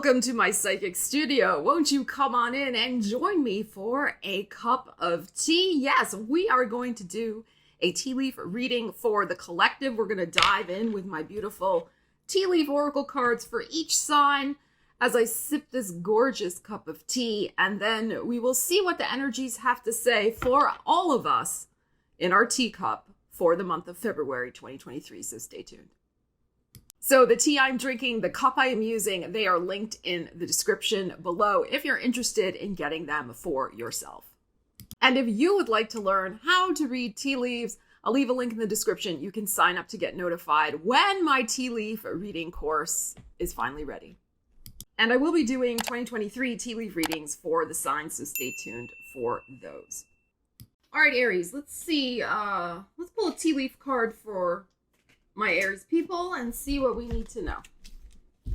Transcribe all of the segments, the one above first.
Welcome to my psychic studio. Won't you come on in and join me for a cup of tea? Yes, we are going to do a tea leaf reading for the collective. We're going to dive in with my beautiful tea leaf oracle cards for each sign as I sip this gorgeous cup of tea, and then we will see what the energies have to say for all of us in our teacup for the month of February 2023, so stay tuned. So the tea I'm drinking, the cup I am using, they are linked in the description below if you're interested in getting them for yourself. And if you would like to learn how to read tea leaves, I'll leave a link in the description. You can sign up to get notified when my tea leaf reading course is finally ready. And I will be doing 2023 tea leaf readings for the signs, so stay tuned for those. All right, Aries, let's see. Let's pull a tea leaf card for my Aries people and see what we need to know.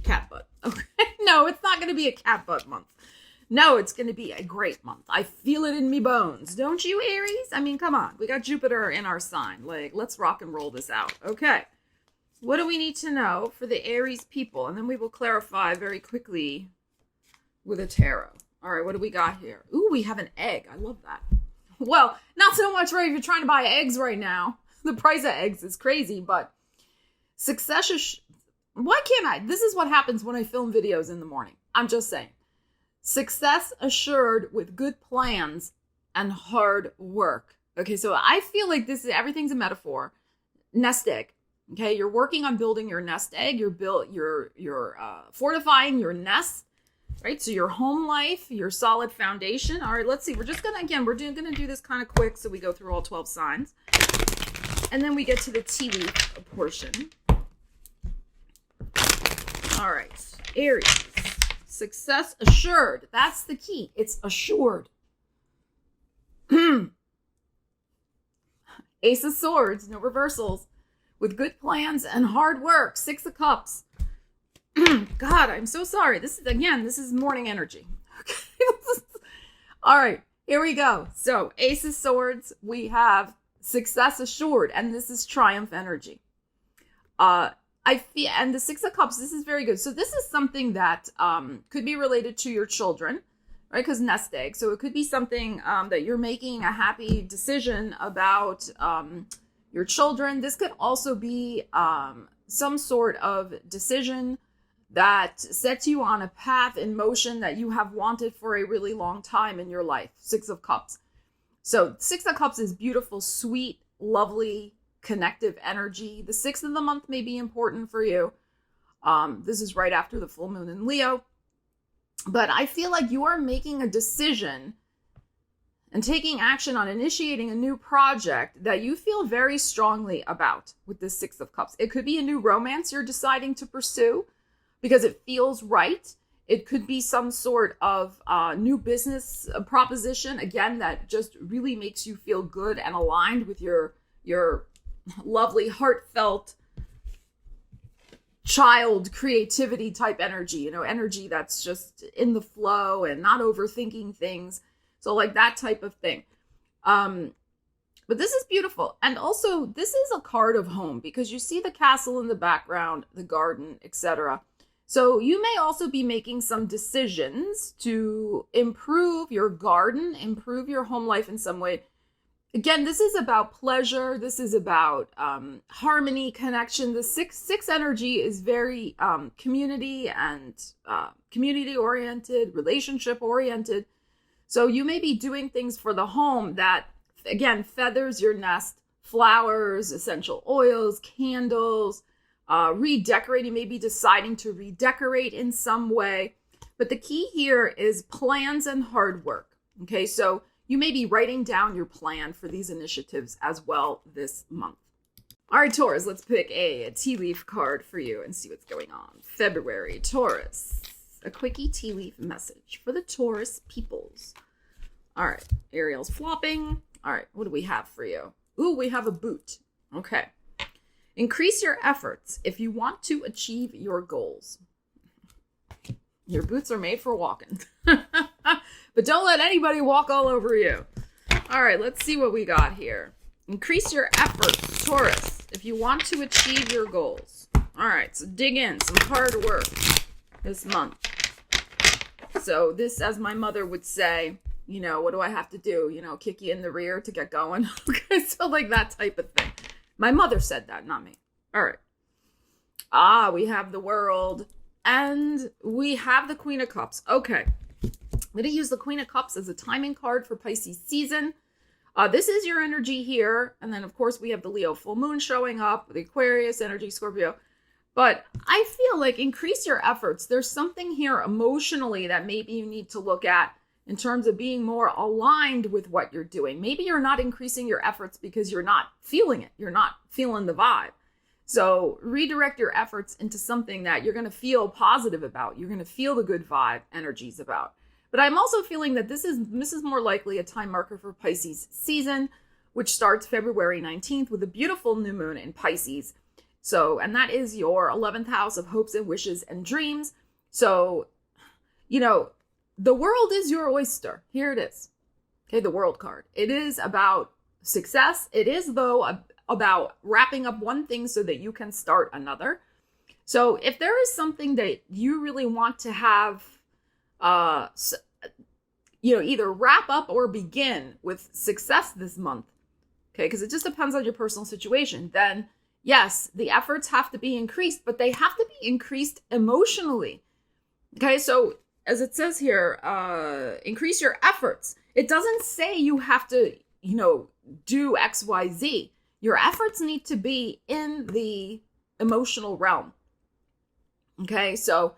Cat butt. Okay. No, it's not going to be a cat butt month. No, it's going to be a great month. I feel it in me bones. Don't you, Aries? I mean, come on. We got Jupiter in our sign. Like, let's rock and roll this out. Okay. What do we need to know for the Aries people? And then we will clarify very quickly with a tarot. All right, what do we got here? Ooh, we have an egg. I love that. Well, not so much right if you're trying to buy eggs right now. The price of eggs is crazy, but success is... Why can't I? This is what happens when I film videos in the morning. I'm just saying. Success assured with good plans and hard work. Okay, so I feel like everything's a metaphor. Nest egg. Okay, you're working on building your nest egg. You're fortifying your nest, right? So your home life, your solid foundation. All right, let's see. We're just gonna gonna do this kind of quick so we go through all 12 signs, and then we get to the tea leaf portion. All right, Aries, success assured. That's the key. It's assured. Ace of Swords, no reversals. With good plans and hard work. Six of Cups. God, I'm so sorry. This is morning energy. Okay. All right, here we go. So Ace of Swords, we have success assured, and this is triumph energy. I feel, and the Six of Cups, this is very good. So this is something that could be related to your children, right? Because nest egg. So it could be something that you're making a happy decision about your children. This could also be some sort of decision that sets you on a path in motion that you have wanted for a really long time in your life. Six of Cups. So Six of Cups is beautiful, sweet, lovely, connective energy. The 6th of the month may be important for you. This is right after the full moon in Leo. But I feel like you are making a decision and taking action on initiating a new project that you feel very strongly about with this Six of Cups. It could be a new romance you're deciding to pursue because it feels right. It could be some sort of new business proposition, again, that just really makes you feel good and aligned with your lovely, heartfelt child creativity type energy, energy that's just in the flow and not overthinking things. So like that type of thing. But this is beautiful. And also this is a card of home because you see the castle in the background, the garden, etc. So you may also be making some decisions to improve your garden, improve your home life in some way. Again, this is about pleasure. This is about harmony, connection. The six energy is very community and community oriented, relationship oriented. So you may be doing things for the home that, again, feathers your nest, flowers, essential oils, candles, redecorating, maybe deciding to redecorate in some way. But the key here is plans and hard work. Okay, so you may be writing down your plan for these initiatives as well this month. All right, Taurus, let's pick a tea leaf card for you and see what's going on. February, Taurus. A quickie tea leaf message for the Taurus peoples. All right, Ariel's flopping. All right, what do we have for you? Ooh, we have a boot. Okay. Increase your efforts if you want to achieve your goals. Your boots are made for walking. But don't let anybody walk all over you. All right, let's see what we got here. Increase your efforts, Taurus, if you want to achieve your goals. All right, so dig in, some hard work this month. So this, as my mother would say, you know, what do I have to do? You know, kick you in the rear to get going. Okay, so like that type of thing. My mother said that, not me. All right. We have the World and we have the Queen of Cups. Okay. I'm going to use the Queen of Cups as a timing card for Pisces season. This is your energy here. And then, of course, we have the Leo full moon showing up, the Aquarius energy, Scorpio. But I feel like increase your efforts. There's something here emotionally that maybe you need to look at in terms of being more aligned with what you're doing. Maybe you're not increasing your efforts because you're not feeling it. You're not feeling the vibe. So redirect your efforts into something that you're going to feel positive about. You're going to feel the good vibe energies about. But I'm also feeling that this is more likely a time marker for Pisces season, which starts February 19th with a beautiful new moon in Pisces. So, and that is your 11th house of hopes and wishes and dreams. So, you know, the world is your oyster. Here it is. Okay, the World card. It is about success. It is, though, about wrapping up one thing so that you can start another. So if there is something that you really want to have, you know, either wrap up or begin with success this month, okay, because it just depends on your personal situation, then yes, the efforts have to be increased, but they have to be increased emotionally. Okay, so as it says here, increase your efforts. It doesn't say you have to, you know, do X, Y, Z. Your efforts need to be in the emotional realm. Okay, so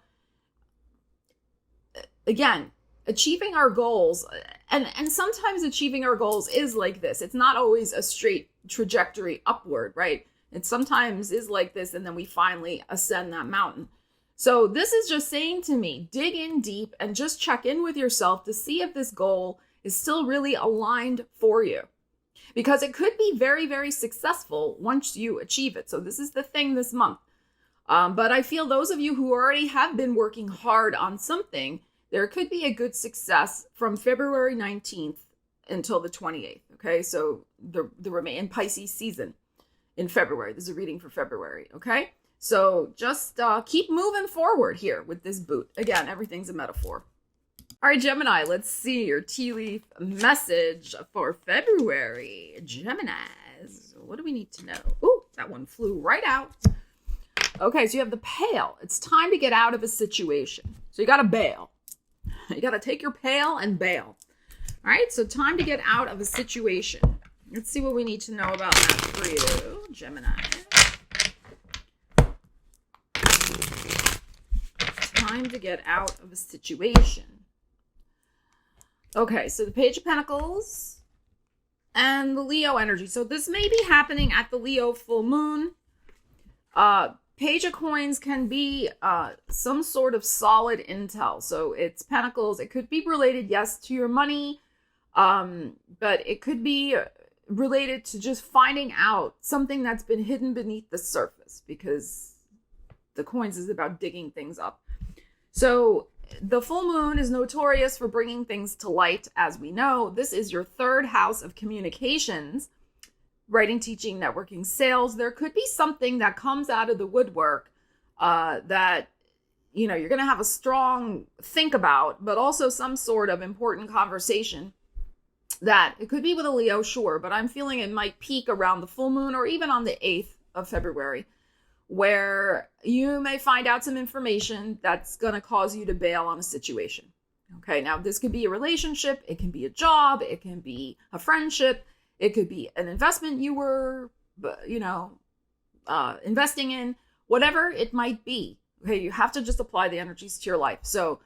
again, achieving our goals, and sometimes achieving our goals is like this. It's not always a straight trajectory upward, right? It sometimes is like this, and then we finally ascend that mountain. So this is just saying to me, dig in deep and just check in with yourself to see if this goal is still really aligned for you. Because it could be very, very successful once you achieve it. So this is the thing this month. But I feel those of you who already have been working hard on something, there could be a good success from February 19th until the 28th. Okay, so the in Pisces season in February. This is a reading for February. Okay, so just keep moving forward here with this boot. Again, everything's a metaphor. All right, Gemini, let's see your tea leaf message for February. Geminis, what do we need to know? Ooh, that one flew right out. Okay, so you have the pail. It's time to get out of a situation. So you got to bail. You got to take your pail and bail. All right, so time to get out of a situation. Let's see what we need to know about that for you, Gemini. Time to get out of a situation. Okay, so the Page of Pentacles and the Leo energy. So this may be happening at the Leo full moon. Page of Coins can be some sort of solid intel. So it's Pentacles. It could be related, yes, to your money, but it could be related to just finding out something that's been hidden beneath the surface, because the Coins is about digging things up. So the full moon is notorious for bringing things to light, as we know. This is your third house of communications, writing, teaching, networking, sales. There could be something that comes out of the woodwork that, you know, you're going to have a strong think about, but also some sort of important conversation that it could be with a Leo, sure, but I'm feeling it might peak around the full moon or even on the 8th of February, where you may find out some information that's going to cause you to bail on a situation. Okay, now this could be a relationship, it can be a job, it can be a friendship, it could be an investment you were, you know, investing in, whatever it might be. Okay, you have to just apply the energies to your life. So,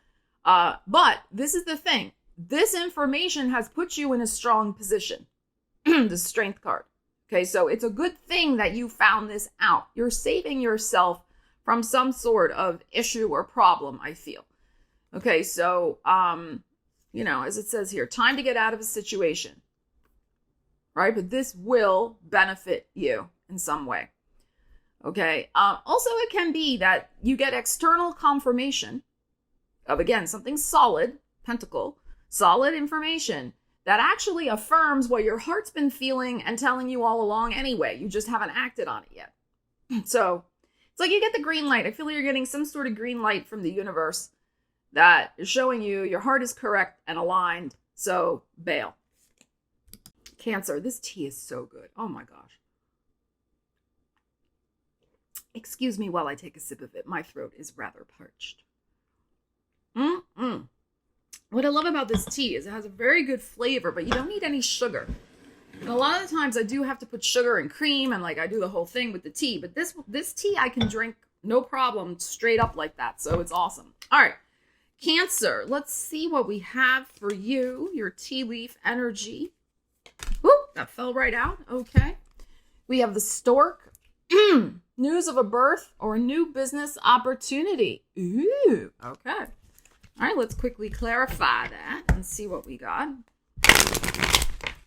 but this is the thing. This information has put you in a strong position. The Strength card. Okay, so it's a good thing that you found this out. You're saving yourself from some sort of issue or problem, I feel. Okay, so, you know, as it says here, time to get out of a situation. Right? But this will benefit you in some way. Okay. Also, it can be that you get external confirmation of, again, something solid, Pentacle, solid information that actually affirms what your heart's been feeling and telling you all along anyway. You just haven't acted on it yet. So it's like you get the green light. I feel like you're getting some sort of green light from the universe that is showing you your heart is correct and aligned. So bail. Cancer, this tea is so good. Oh my gosh. Excuse me while I take a sip of it. My throat is rather parched. What I love about this tea is it has a very good flavor, but you don't need any sugar. And a lot of the times I do have to put sugar and cream and like I do the whole thing with the tea. But this tea I can drink no problem straight up like that. So it's awesome. All right. Cancer. Let's see what we have for you. Your tea leaf energy. Whoop, that fell right out. Okay. We have the stork. News of a birth or a new business opportunity. Ooh. Okay. All right. Let's quickly clarify that and see what we got.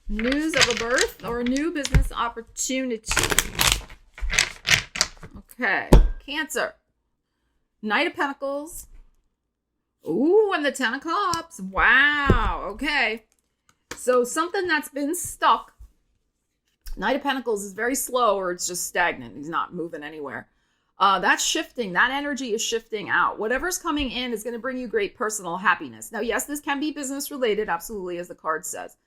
News of a birth or a new business opportunity. Okay. Cancer. Knight of Pentacles. Ooh, and the Ten of Cups. Wow. Okay. So something that's been stuck. Knight of Pentacles is very slow or it's just stagnant. He's not moving anywhere. That's shifting. That energy is shifting out. Whatever's coming in is going to bring you great personal happiness. Now, yes, this can be business related. Absolutely, as the card says.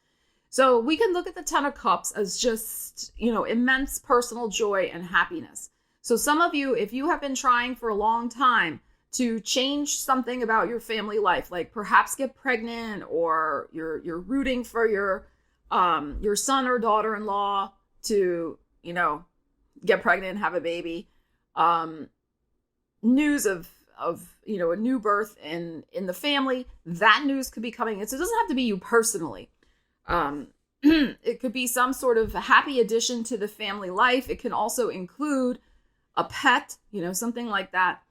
So we can look at the Ten of Cups as just, immense personal joy and happiness. So some of you, if you have been trying for a long time to change something about your family life, like perhaps get pregnant, or you're rooting for your son or daughter-in-law to, get pregnant and have a baby. News of a new birth in the family, that news could be coming in. So it doesn't have to be you personally. It could be some sort of happy addition to the family life. It can also include a pet, something like that.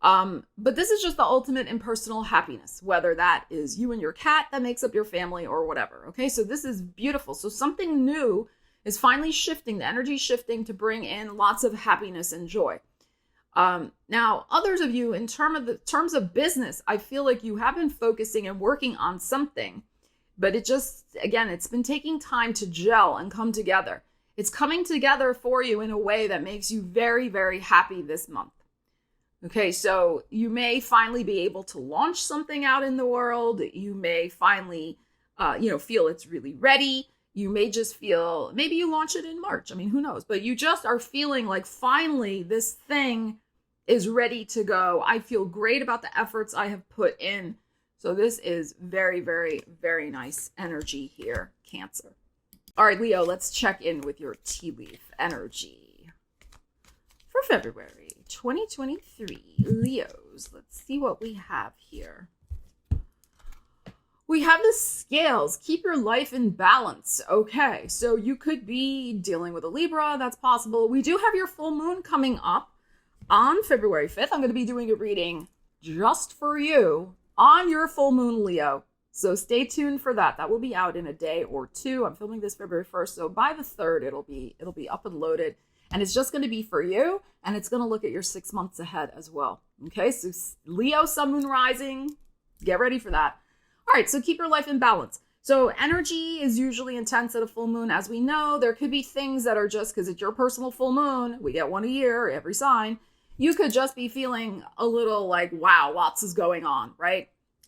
But this is just the ultimate in personal happiness, whether that is you and your cat that makes up your family or whatever. Okay, so this is beautiful. So something new is finally shifting, the energy shifting to bring in lots of happiness and joy. Now, others of you, in terms of business, I feel like you have been focusing and working on something, but it's been taking time to gel and come together. It's coming together for you in a way that makes you very, very happy this month. Okay, so you may finally be able to launch something out in the world. You may finally, feel it's really ready. You may just feel, maybe you launch it in March. I mean, who knows? But you just are feeling like finally this thing is ready to go. I feel great about the efforts I have put in. So this is very, very, very nice energy here, Cancer. All right, Leo, let's check in with your tea leaf energy for February 2023. Leos, let's see what we have here. We have the scales. Keep your life in balance. Okay, so you could be dealing with a Libra. That's possible. We do have your full moon coming up on February 5th. I'm going to be doing a reading just for you on your full moon, Leo. So stay tuned for that. That will be out in a day or two. I'm filming this February 1st. So by the 3rd, it'll be up and loaded. And it's just going to be for you. And it's going to look at your 6 months ahead as well. Okay, so Leo, sun, moon, rising. Get ready for that. All right, so keep your life in balance. So energy is usually intense at a full moon. As we know, there could be things that are just because it's your personal full moon. We get one a year, every sign. You could just be feeling a little like, wow, lots is going on, right?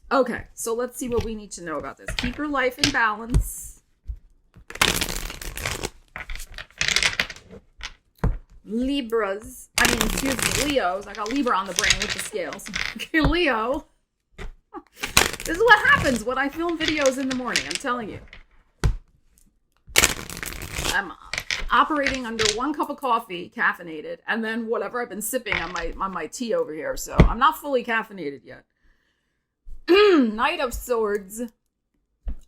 Okay, so let's see what we need to know about this. Keep your life in balance. Leos. I got Libra on the brain with the scales. Okay, Leo. This is what happens when I film videos in the morning. I'm telling you. I'm operating under 1 cup of coffee, caffeinated, and then whatever I've been sipping on my tea over here. So I'm not fully caffeinated yet. Knight of Swords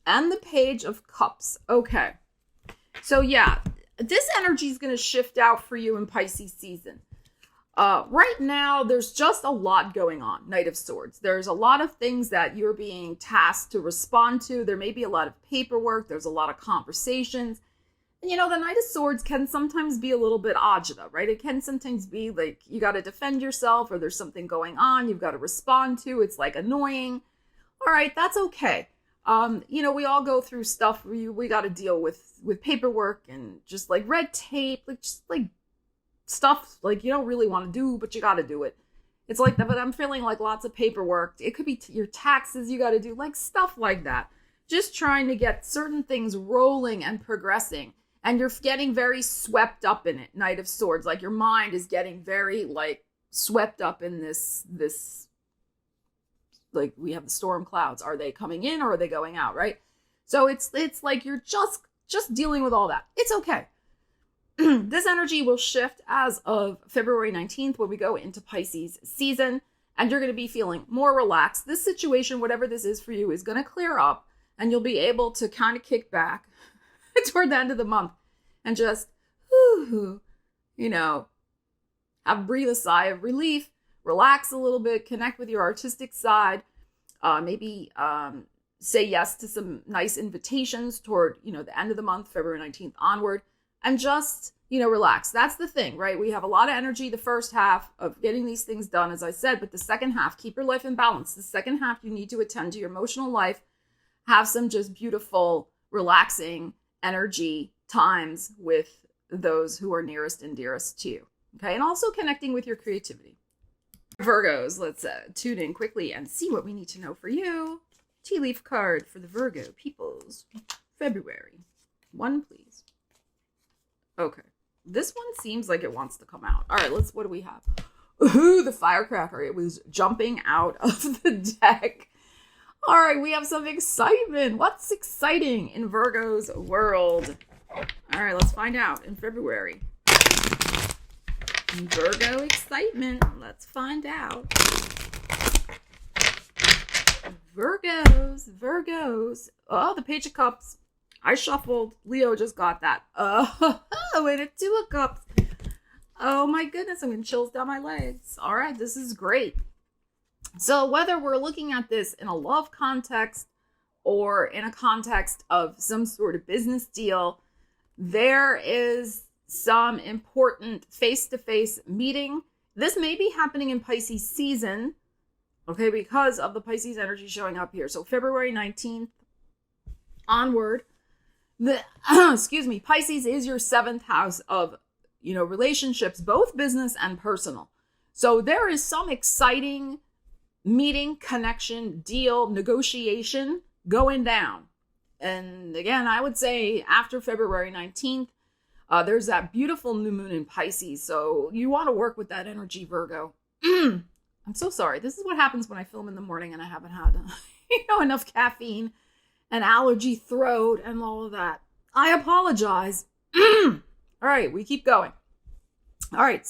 and the Page of Cups. Okay. So yeah, this energy is going to shift out for you in Pisces season. Right now, there's just a lot going on, Knight of Swords. There's a lot of things that you're being tasked to respond to. There may be a lot of paperwork. There's a lot of conversations. And, the Knight of Swords can sometimes be a little bit agita, right? It can sometimes be like you got to defend yourself or there's something going on you've got to respond to. It's like annoying. All right, that's okay. We all go through stuff where we got to deal with paperwork and just like red tape, like just like stuff like you don't really want to do, but you got to do it. It's like that, but I'm feeling like lots of paperwork. It could be your taxes you got to do, like stuff like that. Just trying to get certain things rolling and progressing. And you're getting very swept up in it. Knight of Swords. Like your mind is getting very like swept up in this, like we have the storm clouds. Are they coming in or are they going out, right? So it's like you're just dealing with all that. It's okay. This energy will shift as of February 19th when we go into Pisces season, and you're going to be feeling more relaxed. This situation, whatever this is for you, is going to clear up, and you'll be able to kind of kick back toward the end of the month and just, breathe a sigh of relief, relax a little bit, connect with your artistic side, maybe say yes to some nice invitations toward, the end of the month, February 19th onward, and just, relax. That's the thing, right? We have a lot of energy the first half of getting these things done, as I said, but the second half, keep your life in balance. The second half, you need to attend to your emotional life, have some just beautiful, relaxing energy times with those who are nearest and dearest to you. Okay. And also connecting with your creativity. Virgos, let's tune in quickly and see what we need to know for you. Tea leaf card for the Virgo peoples. February. One, please. Okay. This one seems like it wants to come out. All right, what do we have? Ooh, the firecracker. It was jumping out of the deck. All right, we have some excitement. What's exciting in Virgo's world? All right, let's find out in February. Virgo excitement. Let's find out. Virgos. Oh, the Page of Cups. I shuffled. Leo just got that. Oh, and a Two of Cups. Oh my goodness, I'm getting chills down my legs. All right, this is great. So whether we're looking at this in a love context or in a context of some sort of business deal, there is some important face-to-face meeting. This may be happening in Pisces season, okay, because of the Pisces energy showing up here. So February 19th onward, Pisces is your 7th house of, relationships, both business and personal. So there is some exciting meeting, connection, deal, negotiation going down. And again, I would say after February 19th, there's that beautiful new moon in Pisces. So you want to work with that energy, Virgo. I'm so sorry. This is what happens when I film in the morning and I haven't had enough caffeine and allergy throat and all of that. I apologize. All right, we keep going. All right,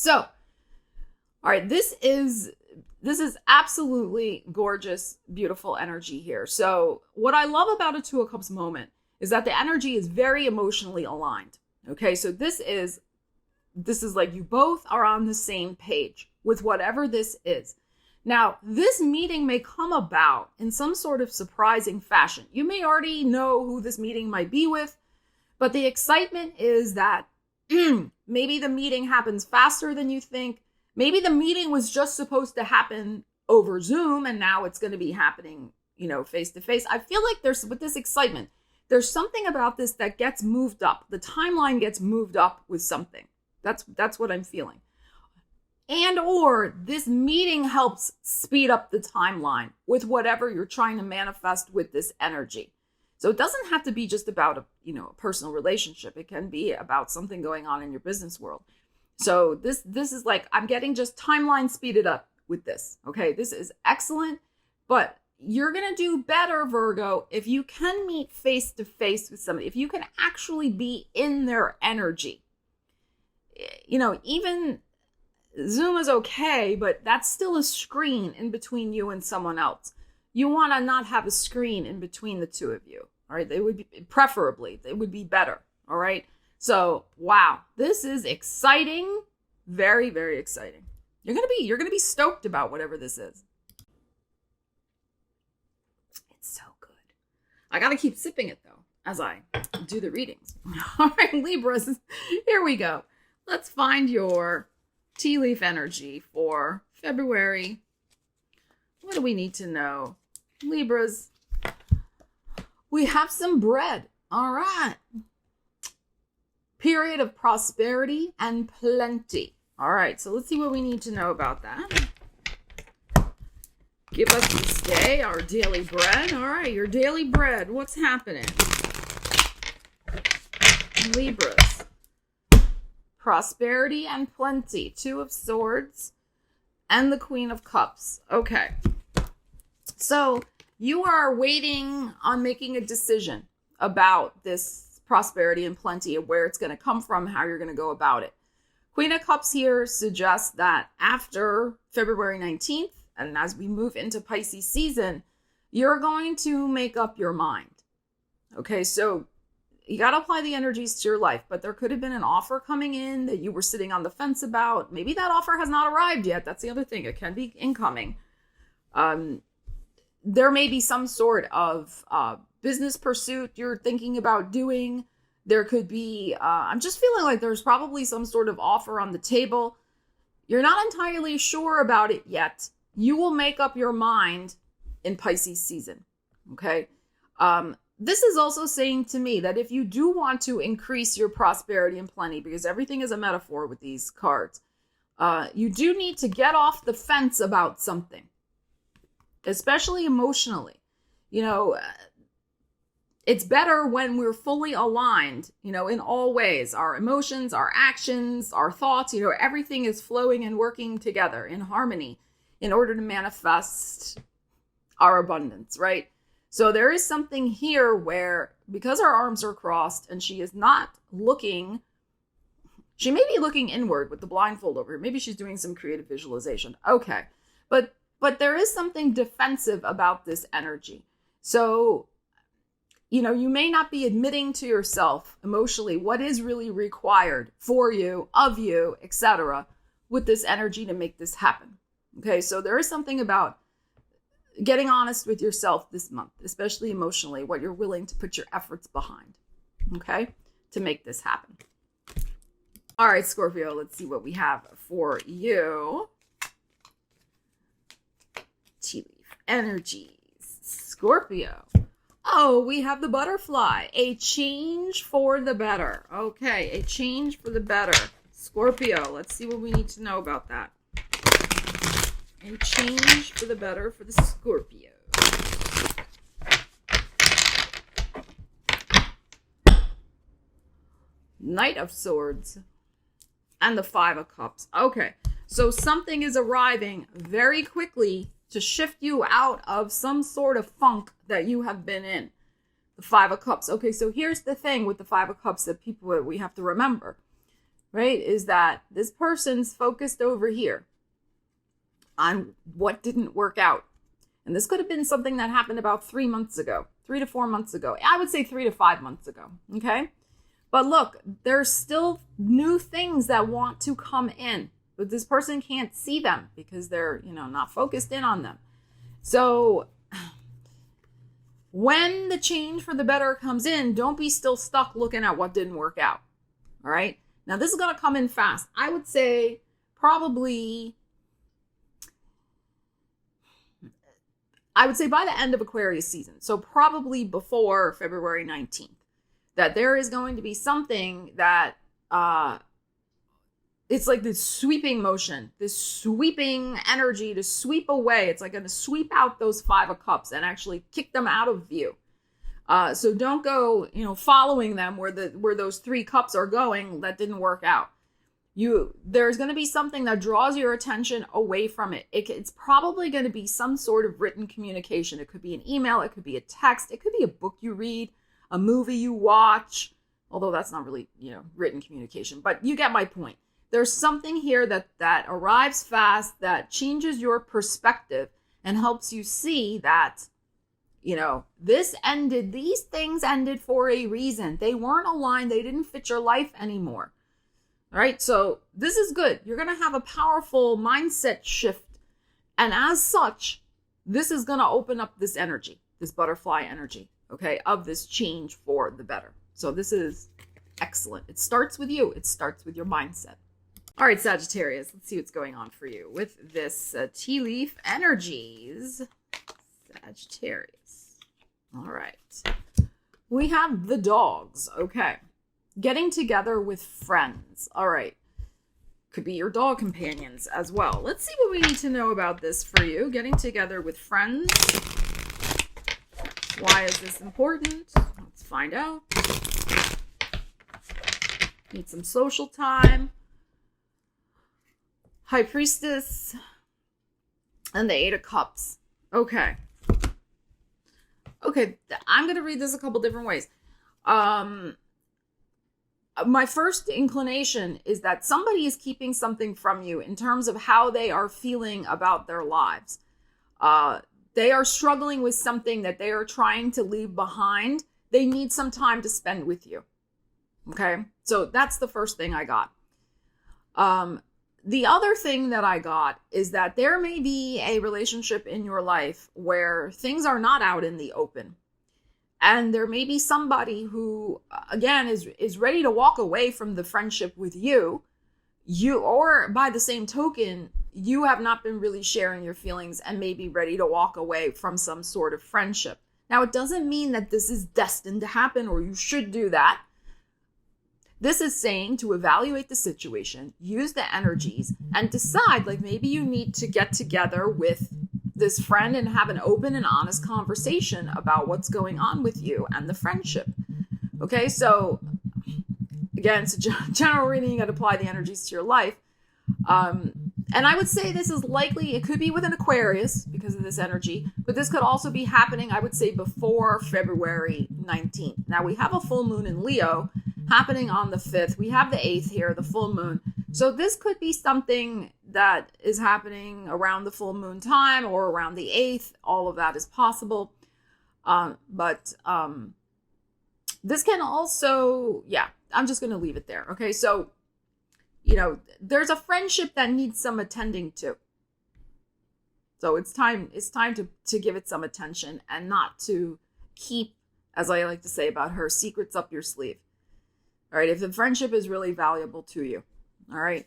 this is absolutely gorgeous, beautiful energy here. So what I love about a Two of Cups moment is that the energy is very emotionally aligned. Okay, so this is like you both are on the same page with whatever this is. Now, this meeting may come about in some sort of surprising fashion. You may already know who this meeting might be with, but the excitement is that maybe the meeting happens faster than you think. Maybe the meeting was just supposed to happen over Zoom and now it's going to be happening, face to face. I feel like with this excitement, there's something about this that gets moved up. The timeline gets moved up with something. That's what I'm feeling. And or this meeting helps speed up the timeline with whatever you're trying to manifest with this energy. So it doesn't have to be just about a personal relationship. It can be about something going on in your business world. So this is like, I'm getting just timeline speeded up with this. Okay, this is excellent, but you're going to do better, Virgo, if you can meet face to face with somebody, if you can actually be in their energy. Even Zoom is okay, but that's still a screen in between you and someone else. You want to not have a screen in between the two of you. All right. They would be better. All right. So, wow, this is exciting. Very, very exciting. You're going to be stoked about whatever this is. It's so good. I got to keep sipping it though, as I do the readings. All right, Libras, here we go. Let's find your tea leaf energy for February. What do we need to know? Libras, we have some bread. All right. Period of prosperity and plenty. All right, so let's see what we need to know about that. Give us this day our daily bread. All right, your daily bread. What's happening? Libras. Prosperity and plenty. Two of Swords and the Queen of Cups. Okay. So you are waiting on making a decision about this prosperity and plenty, of where it's going to come from, how you're going to go about it. Queen of Cups here suggests that after February 19th, and as we move into Pisces season, you're going to make up your mind. Okay, so you got to apply the energies to your life, but there could have been an offer coming in that you were sitting on the fence about. Maybe that offer has not arrived yet. That's the other thing. It can be incoming. There may be some sort of business pursuit you're thinking about doing. There could be, I'm just feeling like there's probably some sort of offer on the table. You're not entirely sure about it yet. You will make up your mind in Pisces season, okay? This is also saying to me that if you do want to increase your prosperity and plenty, because everything is a metaphor with these cards, you do need to get off the fence about something, especially emotionally. You know, it's better when we're fully aligned, you know, in all ways. Our emotions, our actions, our thoughts, you know, everything is flowing and working together in harmony in order to manifest our abundance, right? So there is something here where, because our arms are crossed and she is not looking, she may be looking inward with the blindfold over here. Maybe she's doing some creative visualization. Okay. But there is something defensive about this energy. So, you know, you may not be admitting to yourself emotionally what is really required for you, of you, etc., with this energy to make this happen. Okay, so there is something about getting honest with yourself this month, especially emotionally, what you're willing to put your efforts behind, okay, to make this happen. All right, Scorpio, let's see what we have for you. Tea leaf energies. Scorpio. Oh, we have the butterfly. A change for the better. Okay, a change for the better. Scorpio, let's see what we need to know about that. A change for the better for the Scorpio. Knight of Swords and the Five of Cups. Okay, so something is arriving very quickly to shift you out of some sort of funk that you have been in. The Five of Cups. Okay, so here's the thing with the Five of Cups that we have to remember, right? Is that this person's focused over here on what didn't work out. And this could have been something that happened about 3 months ago, 3 to 4 months ago. I would say 3 to 5 months ago. Okay. But look, there's still new things that want to come in, but this person can't see them because they're, you know, not focused in on them. So when the change for the better comes in, don't be still stuck looking at what didn't work out. All right. Now this is going to come in fast. I would say probably, by the end of Aquarius season. So probably before February 19th, that there is going to be something that, it's like this sweeping motion, this sweeping energy to sweep away. It's like going to sweep out those Five of Cups and actually kick them out of view. So don't go, you know, following them where those 3 cups are going. That didn't work out. There's going to be something that draws your attention away from it. It's probably going to be some sort of written communication. It could be an email. It could be a text. It could be a book you read, a movie you watch, although that's not really, you know, written communication, but you get my point. There's something here that arrives fast, that changes your perspective and helps you see that, you know, these things ended for a reason. They weren't aligned. They didn't fit your life anymore. All right, so this is good. You're going to have a powerful mindset shift. And as such, this is going to open up this energy, this butterfly energy, okay, of this change for the better. So this is excellent. It starts with you. It starts with your mindset. All right, Sagittarius, let's see what's going on for you with this tea leaf energies. Sagittarius. All right. We have the dogs. Okay. Getting together with friends. All right. Could be your dog companions as well. Let's see what we need to know about this for you. Getting together with friends. Why is this important? Let's find out. Need some social time. High Priestess. And the Eight of Cups. Okay. Okay, I'm going to read this a couple different ways. My first inclination is that somebody is keeping something from you in terms of how they are feeling about their lives. They are struggling with something that they are trying to leave behind. They need some time to spend with you. Okay, so that's the first thing I got. The other thing that I got is that there may be a relationship in your life where things are not out in the open. And there may be somebody who, again, is ready to walk away from the friendship with you. Or by the same token, you have not been really sharing your feelings and may be ready to walk away from some sort of friendship. Now, it doesn't mean that this is destined to happen or you should do that. This is saying to evaluate the situation, use the energies, and decide, like, maybe you need to get together with this friend and have an open and honest conversation about what's going on with you and the friendship. Okay, so again, it's a general reading. You got to apply the energies to your life. And I would say this is likely, it could be with an Aquarius because of this energy, but this could also be happening, I would say, before February 19th. Now, we have a full moon in Leo happening on the 5th. We have the 8th here, the full moon. So this could be something that is happening around the full moon time or around the 8th. All of that is possible. But this can also, yeah, I'm just going to leave it there. Okay, so, you know, there's a friendship that needs some attending to. So it's time to give it some attention and not to keep, as I like to say about her, secrets up your sleeve. All right, if the friendship is really valuable to you. All right.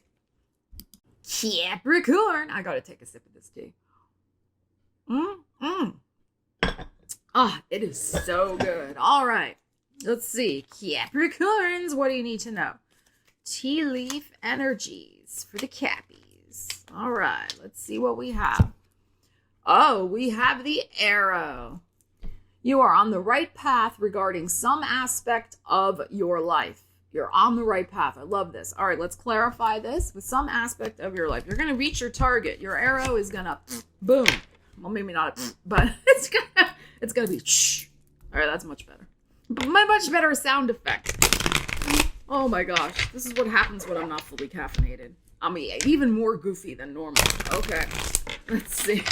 Capricorn. I got to take a sip of this tea. It is so good. All right. Let's see. Capricorns, what do you need to know? Tea leaf energies for the Cappies. All right. Let's see what we have. Oh, we have the Arrow. You are on the right path regarding some aspect of your life. You're on the right path. I love this. All right, let's clarify this with some aspect of your life. You're going to reach your target. Your arrow is going to boom. Well, maybe not, but it's going to be shh. All right, that's much better. Much better sound effect. Oh my gosh. This is what happens when I'm not fully caffeinated. I'm even more goofy than normal. Okay, let's see.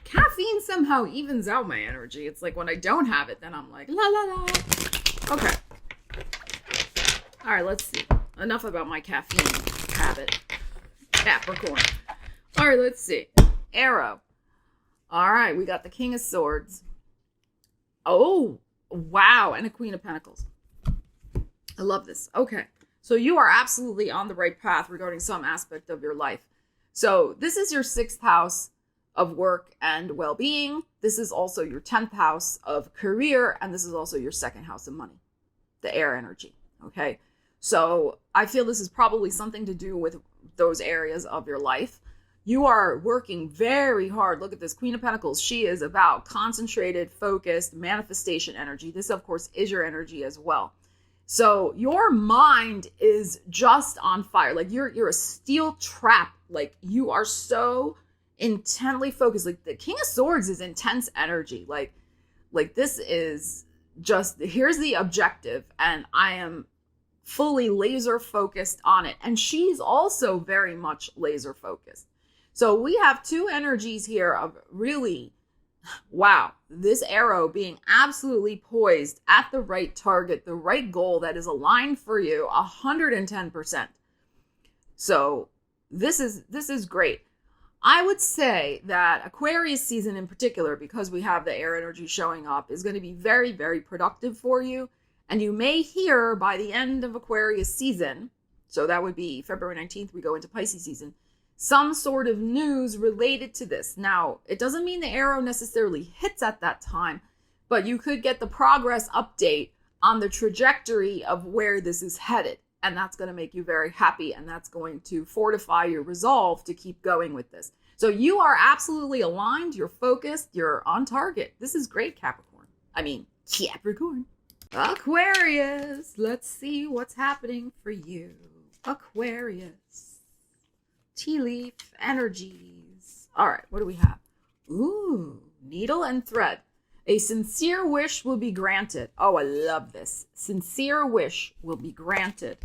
Caffeine somehow evens out my energy. It's like when I don't have it, then I'm like, la la la. Okay. All right, let's see. Enough about my caffeine habit. Capricorn. All right, let's see. Arrow. All right, we got the King of Swords. Oh, wow. And a Queen of Pentacles. I love this. Okay. So you are absolutely on the right path regarding some aspect of your life. So this is your 6th house of work and well-being. This is also your 10th house of career. And this is also your 2nd house of money. The air energy. Okay. So I feel this is probably something to do with those areas of your life. You are working very hard. Look at this Queen of Pentacles. She is about concentrated, focused, manifestation energy. This, of course, is your energy as well. So your mind is just on fire. Like you're a steel trap. Like you are so intently focused. Like the King of Swords is intense energy. Like this is just, here's the objective, and I am fully laser focused on it. And she's also very much laser focused. So we have two energies here of really, wow, this arrow being absolutely poised at the right target, the right goal that is aligned for you 110%. So this is great. I would say that Aquarius season in particular, because we have the air energy showing up, is going to be very, very productive for you. And you may hear by the end of Aquarius season, so that would be February 19th, we go into Pisces season, some sort of news related to this. Now, it doesn't mean the arrow necessarily hits at that time, but you could get the progress update on the trajectory of where this is headed. and that's going to make you very happy, and that's going to fortify your resolve to keep going with this. So you are absolutely aligned, you're focused, you're on target. This is great, Capricorn. Capricorn. Aquarius, let's see what's happening for you. Aquarius. Tea leaf energies. All right, what do we have? Ooh, needle and thread. A sincere wish will be granted. Oh, I love this. Sincere wish will be granted.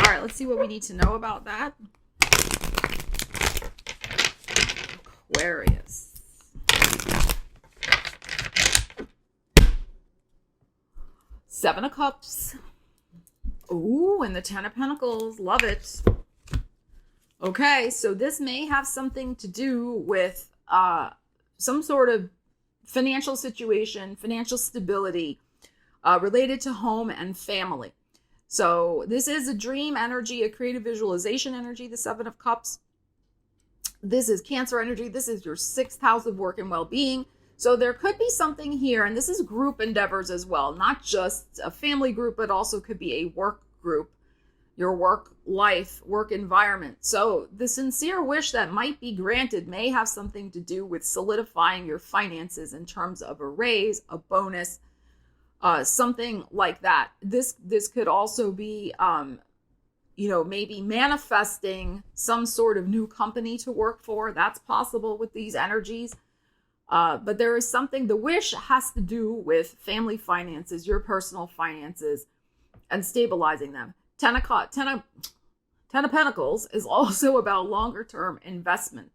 All right, let's see what we need to know about that. Aquarius. Seven of Cups. Ooh, and the Ten of Pentacles. Love it. Okay, so this may have something to do with some sort of financial situation, financial stability related to home and family. So this is a dream energy, a creative visualization energy, the Seven of Cups. This is Cancer energy. This is your 6th house of work and well-being. So there could be something here, and this is group endeavors as well, not just a family group, but also could be a work group, your work life, work environment. So the sincere wish that might be granted may have something to do with solidifying your finances in terms of a raise, a bonus, something like that. This could also be, maybe manifesting some sort of new company to work for. That's possible with these energies. But there is something, the wish has to do with family finances, your personal finances, and stabilizing them. Ten of Pentacles is also about longer term investment.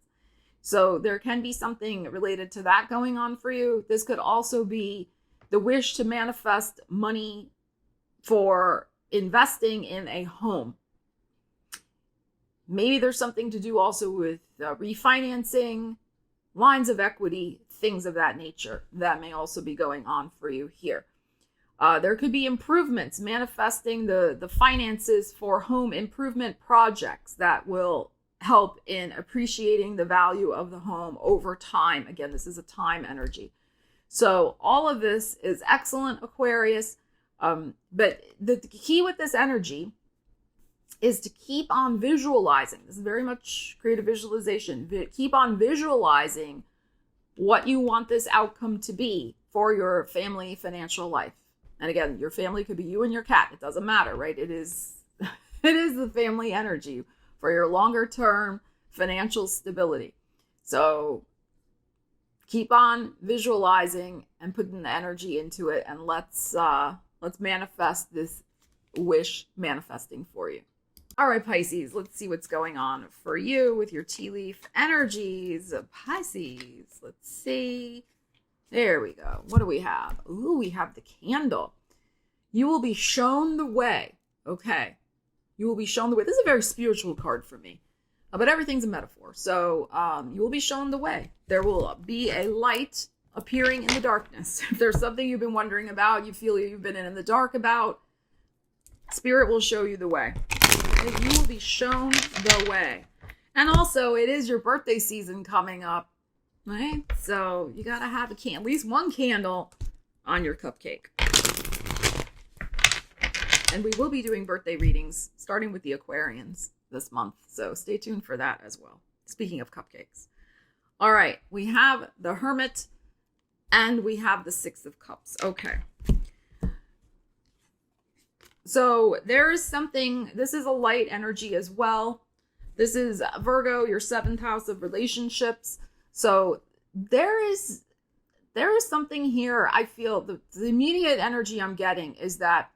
So there can be something related to that going on for you. This could also be the wish to manifest money for investing in a home. Maybe there's something to do also with refinancing, lines of equity, things of that nature that may also be going on for you here. There could be improvements, manifesting the finances for home improvement projects that will help in appreciating the value of the home over time. Again, this is a time energy. So all of this is excellent, Aquarius. But the key with this energy is to keep on visualizing. This is very much creative visualization. Keep on visualizing what you want this outcome to be for your family financial life. And again, your family could be you and your cat. It doesn't matter, right? It is the family energy for your longer term financial stability. So keep on visualizing and putting the energy into it, and let's manifest this wish manifesting for you. All right, Pisces, let's see what's going on for you with your tea leaf energies. Pisces, let's see. There we go. What do we have? Ooh, we have the Candle. You will be shown the way. Okay. You will be shown the way. This is a very spiritual card for me, but everything's a metaphor. So you will be shown the way. There will be a light appearing in the darkness. If there's something you've been wondering about, you feel you've been in the dark about, Spirit will show you the way. You will be shown the way. And also, it is your birthday season coming up, right? So you got to have at least one candle on your cupcake. And we will be doing birthday readings, starting with the Aquarians this month. So stay tuned for that as well. Speaking of cupcakes. All right, we have the Hermit and we have the Six of Cups. Okay. So there is something, this is a light energy as well. This is Virgo, your 7th house of relationships. So there is something here. I feel the immediate energy I'm getting is that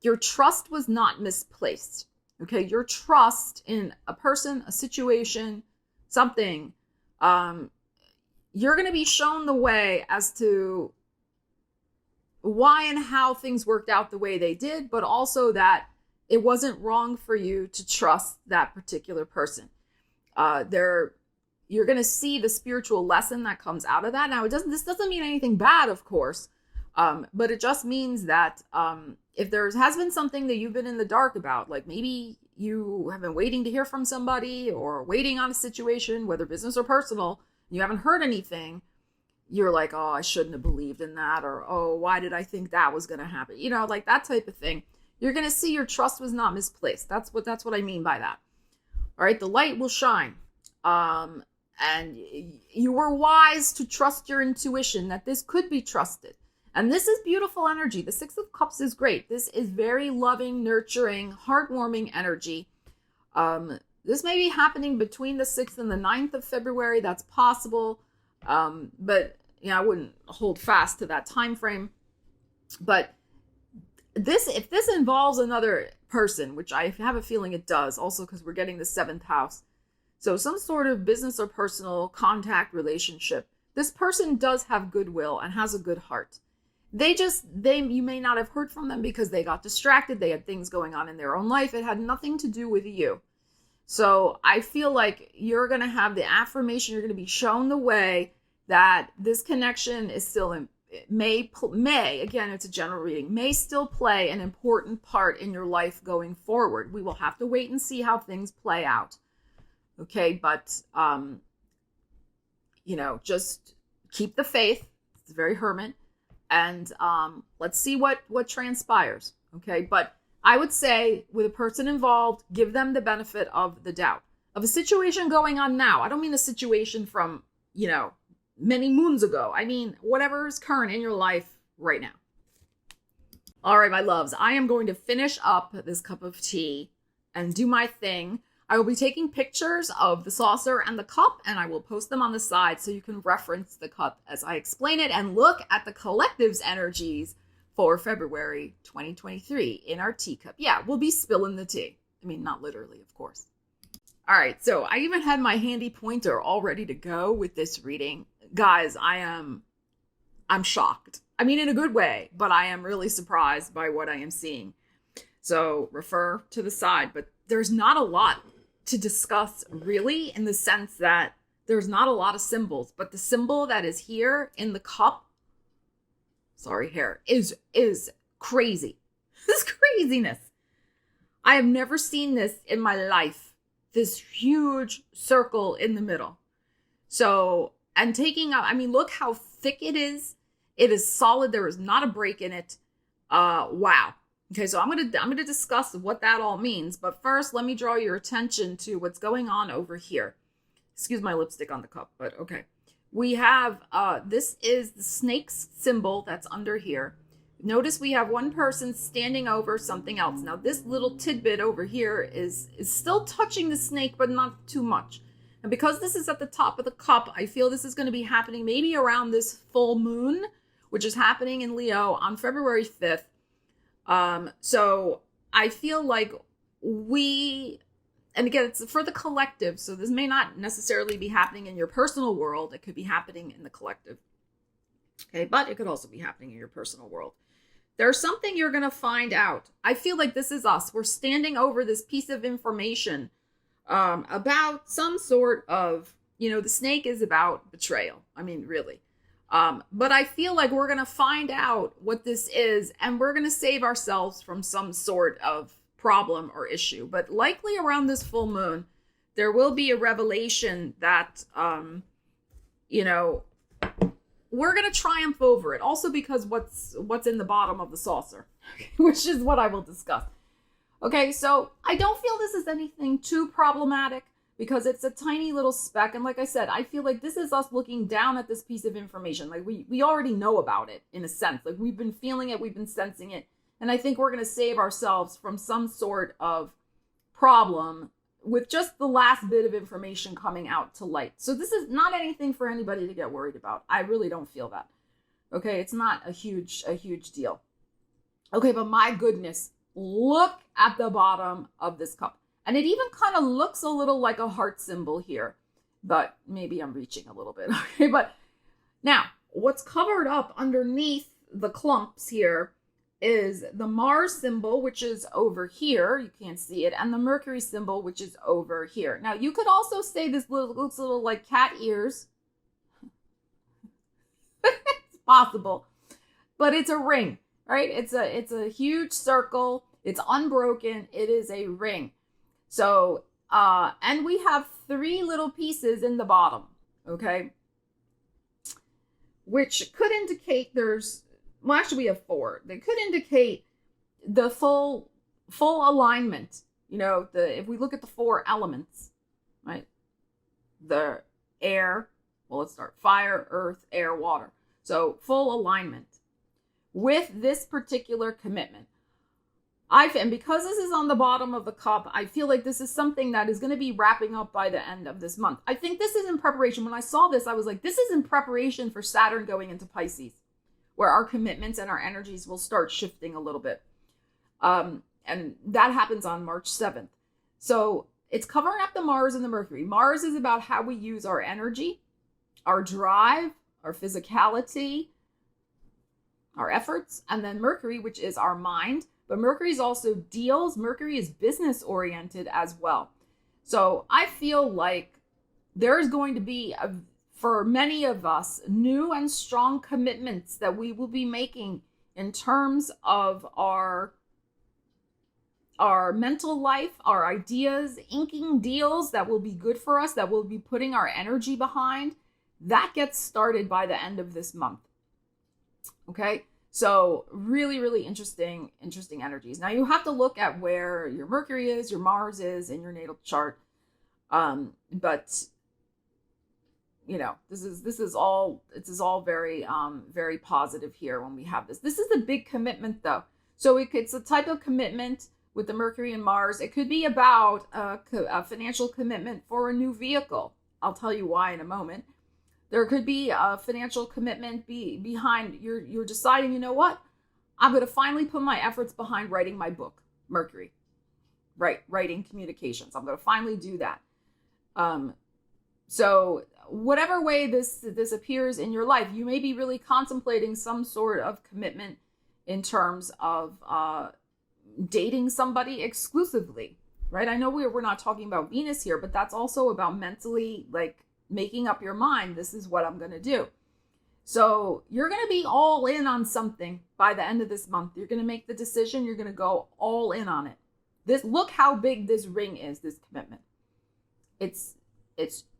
your trust was not misplaced. Okay. Your trust in a person, a situation, something, you're going to be shown the way as to why and how things worked out the way they did, but also that it wasn't wrong for you to trust that particular person. You're going to see the spiritual lesson that comes out of that. Now, this doesn't mean anything bad, of course, but it just means that if there has been something that you've been in the dark about, like maybe you have been waiting to hear from somebody or waiting on a situation, whether business or personal, and you haven't heard anything, you're like, oh, I shouldn't have believed in that, or, oh, why did I think that was going to happen? Like that type of thing. You're going to see your trust was not misplaced. That's what I mean by that. All right. The light will shine. And you were wise to trust your intuition that this could be trusted. And this is beautiful energy. The Six of Cups is great. This is very loving, nurturing, heartwarming energy. This may be happening between the 6th and the 9th of February. That's possible. But I wouldn't hold fast to that time frame. But if this involves another person, which I have a feeling it does, also because we're getting the 7th house. So some sort of business or personal contact relationship. This person does have goodwill and has a good heart. You may not have heard from them because they got distracted. They had things going on in their own life. It had nothing to do with you. So I feel like you're going to have the affirmation. You're going to be shown the way that this connection is still may, again, it's a general reading, may still play an important part in your life going forward. We will have to wait and see how things play out. Okay, but, just keep the faith. It's very hermit. And let's see what transpires. Okay, but I would say with a person involved, give them the benefit of the doubt. Of a situation going on now. I don't mean a situation from, many moons ago. I mean, whatever is current in your life right now. All right, my loves, I am going to finish up this cup of tea and do my thing. I will be taking pictures of the saucer and the cup, and I will post them on the side so you can reference the cup as I explain it and look at the collective's energies for February 2023 in our teacup. Yeah, we'll be spilling the tea. I mean, not literally, of course. All right, so I even had my handy pointer all ready to go with this reading. Guys, I'm shocked. I mean, in a good way, but I am really surprised by what I am seeing. So refer to the side, but there's not a lot to discuss really, in the sense that there's not a lot of symbols, but the symbol that is here in the cup, is crazy. This craziness. I have never seen this in my life. This huge circle in the middle. So, and taking out, look how thick it is. It is solid. There is not a break in it. Wow. Okay, so I'm gonna discuss what that all means, but first let me draw your attention to what's going on over here. Excuse my lipstick on the cup, but okay. We have this is the snake's symbol that's under here. Notice we have one person standing over something else. Now this little tidbit over here is still touching the snake, but not too much. And because this is at the top of the cup, I feel this is going to be happening maybe around this full moon, which is happening in Leo on February 5th. So I feel like and again, it's for the collective. So this may not necessarily be happening in your personal world. It could be happening in the collective. Okay. But it could also be happening in your personal world. There's something you're going to find out. I feel like this is us. We're standing over this piece of information, about some sort of, the snake is about betrayal. I mean, really. But I feel like we're going to find out what this is, and we're going to save ourselves from some sort of problem or issue. But likely around this full moon, there will be a revelation that, we're going to triumph over it. Also because what's in the bottom of the saucer, which is what I will discuss. Okay, so I don't feel this is anything too problematic, because it's a tiny little speck. And like I said, I feel like this is us looking down at this piece of information. Like we already know about it in a sense. Like we've been feeling it, we've been sensing it. And I think we're going to save ourselves from some sort of problem with just the last bit of information coming out to light. So this is not anything for anybody to get worried about. I really don't feel that. Okay, it's not a huge deal. Okay, but my goodness, look at the bottom of this cup. And it even kind of looks a little like a heart symbol here, but maybe I'm reaching a little bit. Okay, but now what's covered up underneath the clumps here is the Mars symbol, which is over here. You can't see it. And the Mercury symbol, which is over here. Now you could also say this looks a little like cat ears. It's possible, but it's a ring, right? It's a huge circle. It's unbroken. It is a ring. So, and we have 3 little pieces in the bottom, okay? Which could indicate actually we have 4. They could indicate the full full alignment. You know, if we look at the 4 elements, right? The air, well, let's start fire, earth, air, water. So full alignment with this particular commitment. And because this is on the bottom of the cup, I feel like this is something that is going to be wrapping up by the end of this month. I think this is in preparation. When I saw this, I was like, this is in preparation for Saturn going into Pisces, where our commitments and our energies will start shifting a little bit. And that happens on March 7th. So it's covering up the Mars and the Mercury. Mars is about how we use our energy, our drive, our physicality, our efforts, and then Mercury, which is our mind. But Mercury is also deals. Mercury is business oriented as well. So I feel like there's going to be, for many of us, new and strong commitments that we will be making in terms of our mental life, our ideas, inking deals that will be good for us, that we'll be putting our energy behind. That gets started by the end of this month. Okay? So really, really interesting energies. Now you have to look at where your Mercury is, your Mars is in your natal chart. But you know, this is all very, very positive here when we have this. This is a big commitment though. So it's a type of commitment with the Mercury and Mars. It could be about a financial commitment for a new vehicle. I'll tell you why in a moment. There could be a financial commitment behind you're deciding, you know what? I'm going to finally put my efforts behind writing my book, Mercury. Right, writing communications. I'm going to finally do that. So whatever way this appears in your life, you may be really contemplating some sort of commitment in terms of dating somebody exclusively, right? I know we're not talking about Venus here, but that's also about mentally, like, making up your mind, this is what I'm going to do. So you're going to be all in on something by the end of this month. You're going to make the decision. You're going to go all in on it. Look how big this ring is, this commitment. It's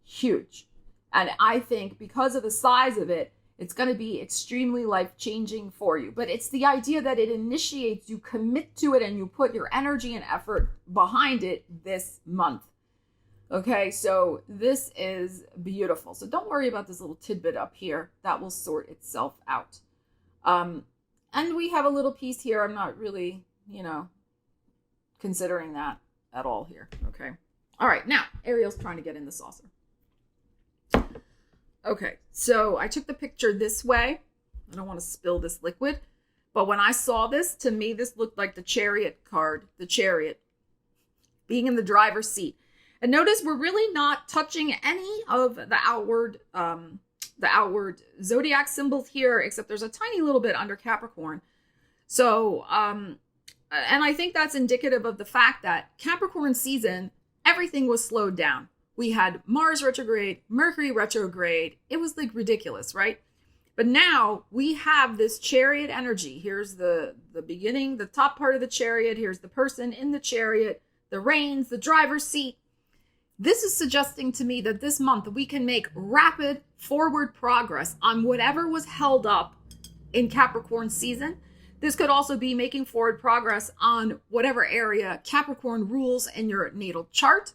huge. And I think because of the size of it, it's going to be extremely life-changing for you. But it's the idea that it initiates, you commit to it, and you put your energy and effort behind it this month. Okay, so this is beautiful. So don't worry about this little tidbit up here. That will sort itself out. And we have a little piece here. I'm not really, considering that at all here. Okay. All right, now Ariel's trying to get in the saucer. Okay, so I took the picture this way. I don't want to spill this liquid. But when I saw this, to me, this looked like the Chariot card, the Chariot, being in the driver's seat. And notice we're really not touching any of the outward zodiac symbols here, except there's a tiny little bit under Capricorn. So, and I think that's indicative of the fact that Capricorn season, everything was slowed down. We had Mars retrograde, Mercury retrograde. It was like ridiculous, right? But now we have this Chariot energy. Here's the beginning, the top part of the Chariot. Here's the person in the Chariot, the reins, the driver's seat. This is suggesting to me that this month we can make rapid forward progress on whatever was held up in Capricorn season. This could also be making forward progress on whatever area Capricorn rules in your natal chart.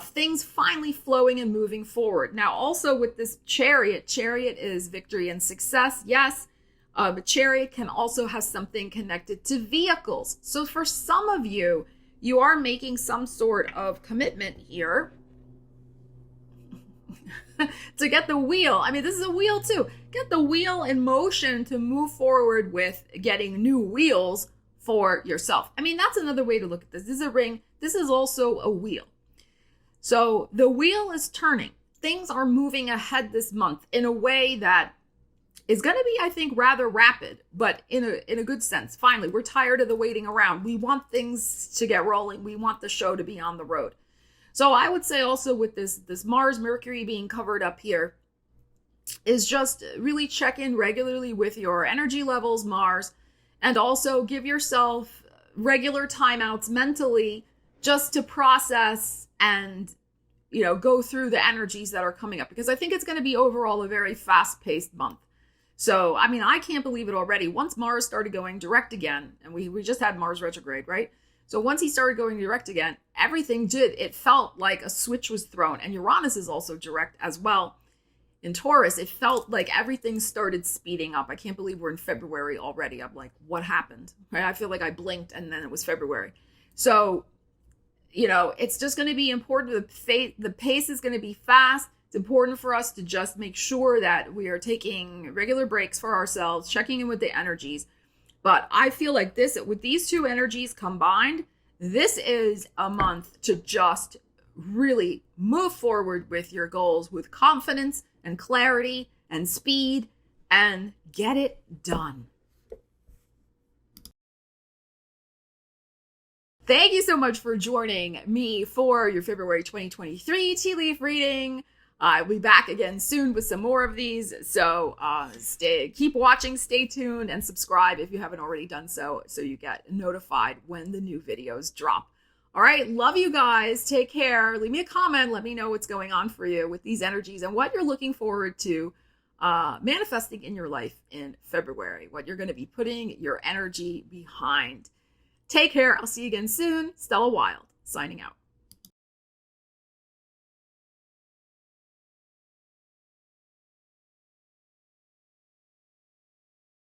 Things finally flowing and moving forward. Now, also with this Chariot is victory and success. Yes, but Chariot can also have something connected to vehicles. So for some of you, you are making some sort of commitment here to get the wheel. I mean, this is a wheel too. Get the wheel in motion to move forward with getting new wheels for yourself. I mean, that's another way to look at this. This is a ring. This is also a wheel. So the wheel is turning. Things are moving ahead this month in a way that is going to be, I think, rather rapid, but in a good sense. Finally, we're tired of the waiting around. We want things to get rolling. We want the show to be on the road. So I would say also with this Mars Mercury being covered up here is just really check in regularly with your energy levels, Mars, and also give yourself regular timeouts mentally just to process and go through the energies that are coming up, because I think it's going to be overall a very fast-paced month. So, I mean, I can't believe it already. Once Mars started going direct again, and we just had Mars retrograde, right? So once he started going direct again, everything it felt like a switch was thrown. And Uranus is also direct as well. In Taurus, it felt like everything started speeding up. I can't believe we're in February already. I'm like, what happened? Right? I feel like I blinked and then it was February. So, you know, it's just going to be important. The pace is going to be fast. It's important for us to just make sure that we are taking regular breaks for ourselves, checking in with the energies. But I feel like with these two energies combined, this is a month to just really move forward with your goals with confidence and clarity and speed and get it done. Thank you so much for joining me for your February 2023 tea leaf reading. I'll be back again soon with some more of these. So keep watching, stay tuned, and subscribe if you haven't already done so you get notified when the new videos drop. All right, love you guys. Take care. Leave me a comment. Let me know what's going on for you with these energies and what you're looking forward to manifesting in your life in February, what you're going to be putting your energy behind. Take care. I'll see you again soon. Stella Wilde, signing out.